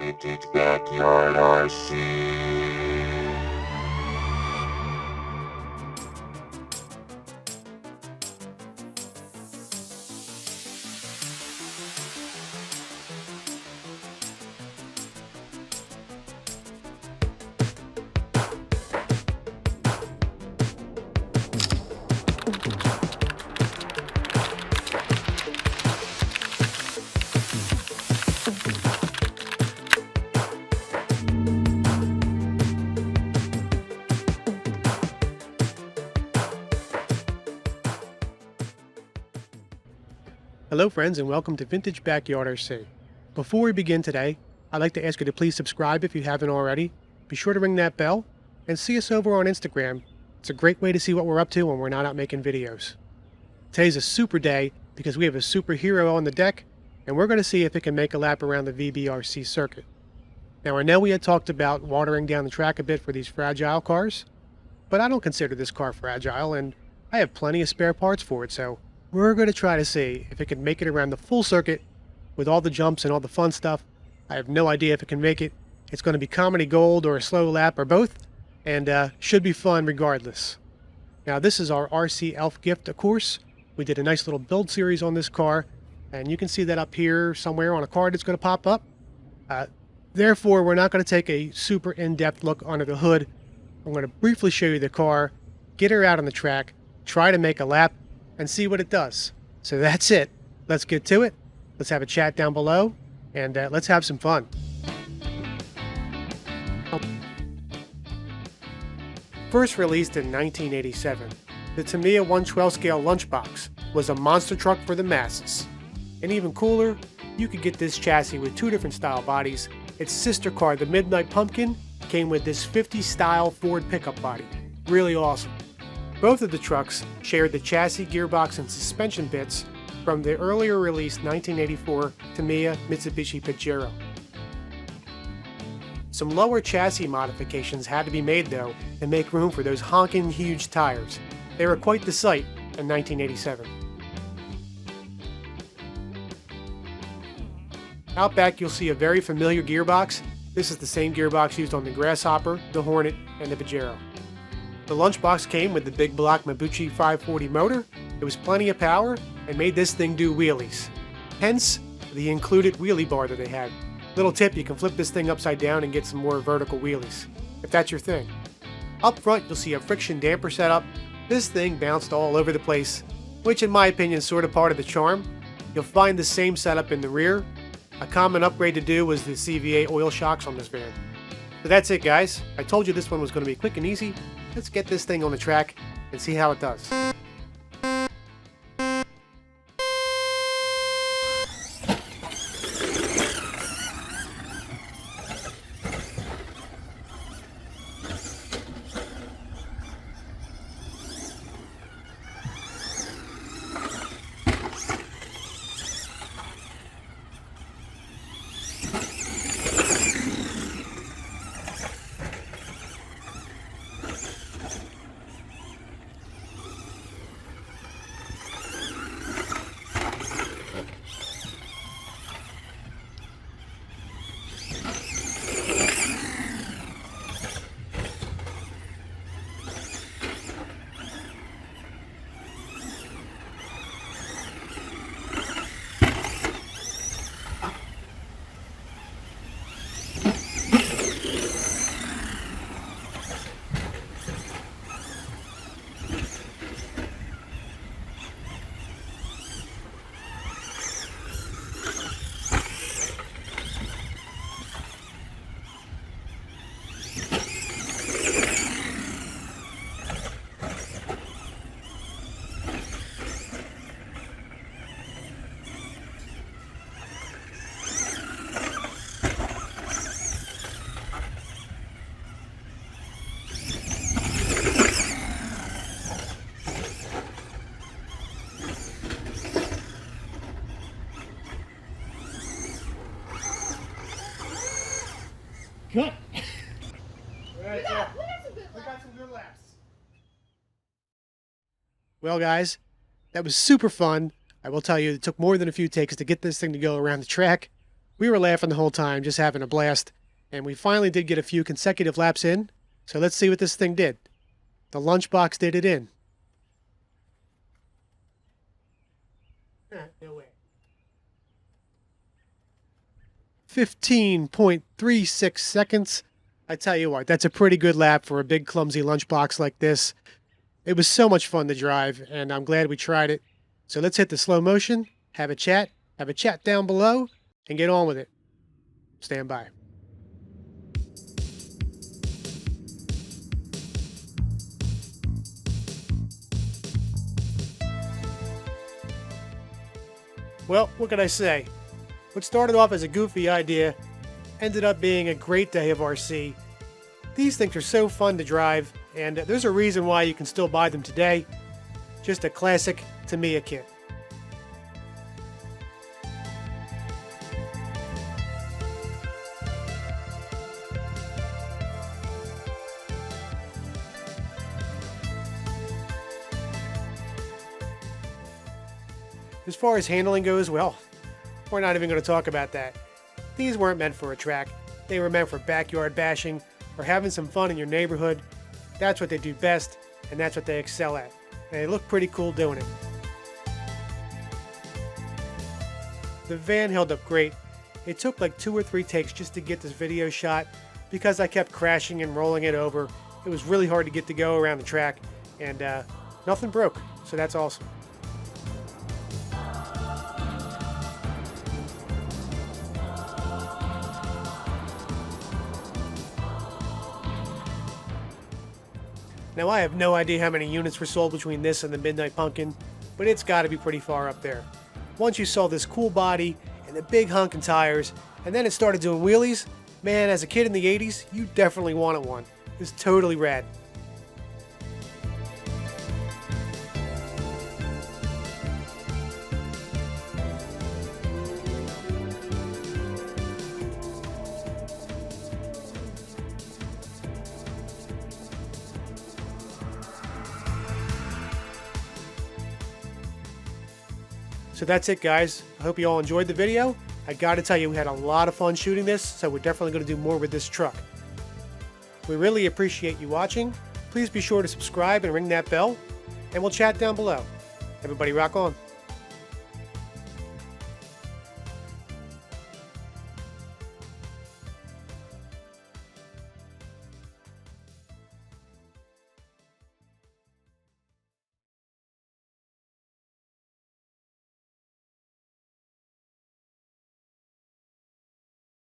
Vintage Backyard RC. Hello friends and welcome to Vintage Backyard RC. Before we begin today, I'd like to ask you to please subscribe if you haven't already. Be sure to ring that bell and see us over on Instagram. It's a great way to see what we're up to when we're not out making videos. Today's a super day because we have a superhero on the deck and we're going to see if it can make a lap around the VBRC circuit. Now I know we had talked about watering down the track a bit for these fragile cars, but I don't consider this car fragile and I have plenty of spare parts for it, so we're going to try to see if it can make it around the full circuit with all the jumps and all the fun stuff. I have no idea if it can make it. It's going to be comedy gold or a slow lap or both, and should be fun regardless. Now this is our RC Elf gift, of course. We did a nice little build series on this car, and you can see that up here somewhere on a card that's going to pop up. Therefore, we're not going to take a super in-depth look under the hood. I'm going to briefly show you the car, get her out on the track, try to make a lap, and see what it does. So that's it. Let's get to it. Let's have a chat down below, and let's have some fun. First released in 1987, the Tamiya 1/12 scale Lunchbox was a monster truck for the masses. And even cooler, you could get this chassis with two different style bodies. Its sister car, the Midnight Pumpkin, came with this 50 style Ford pickup body. Really awesome. Both of the trucks shared the chassis, gearbox, and suspension bits from the earlier released 1984 Tamiya Mitsubishi Pajero. Some lower chassis modifications had to be made though to make room for those honking huge tires. They were quite the sight in 1987. Out back you'll see a very familiar gearbox. This is the same gearbox used on the Grasshopper, the Hornet, and the Pajero. The Lunchbox came with the big block Mabuchi 540 motor. It was plenty of power and made this thing do wheelies. Hence, the included wheelie bar that they had. Little tip, you can flip this thing upside down and get some more vertical wheelies, if that's your thing. Up front, you'll see a friction damper setup. This thing bounced all over the place, which in my opinion is sort of part of the charm. You'll find the same setup in the rear. A common upgrade to do was the CVA oil shocks on this van. So that's it guys. I told you this one was going to be quick and easy. Let's get this thing on the track and see how it does. Cut! Right, we got some good laughs. Well guys, that was super fun. I will tell you, it took more than a few takes to get this thing to go around the track. We were laughing the whole time, just having a blast, and we finally did get a few consecutive laps in, so let's see what this thing did. The Lunchbox did it in. No way. 15.36 seconds. I tell you what, that's a pretty good lap for a big clumsy lunchbox like this. It was so much fun to drive, and I'm glad we tried it. So let's hit the slow motion, have a chat down below, and get on with it. Stand by. Well, what can I say? What started off as a goofy idea ended up being a great day of RC. These things are so fun to drive, and there's a reason why you can still buy them today. Just a classic Tamiya kit. As far as handling goes, well, we're not even going to talk about that. These weren't meant for a track. They were meant for backyard bashing or having some fun in your neighborhood. That's what they do best, and that's what they excel at. And they look pretty cool doing it. The van held up great. It took like 2 or 3 takes just to get this video shot because I kept crashing and rolling it over. It was really hard to get to go around the track, and nothing broke, so that's awesome. Now I have no idea how many units were sold between this and the Midnight Pumpkin, but it's got to be pretty far up there. Once you saw this cool body and the big honking tires, and then it started doing wheelies, man, as a kid in the 80s, you definitely wanted one. It's totally rad. So that's it, guys. I hope you all enjoyed the video. I gotta tell you, we had a lot of fun shooting this, so we're definitely gonna do more with this truck. We really appreciate you watching. Please be sure to subscribe and ring that bell, and we'll chat down below. Everybody rock on.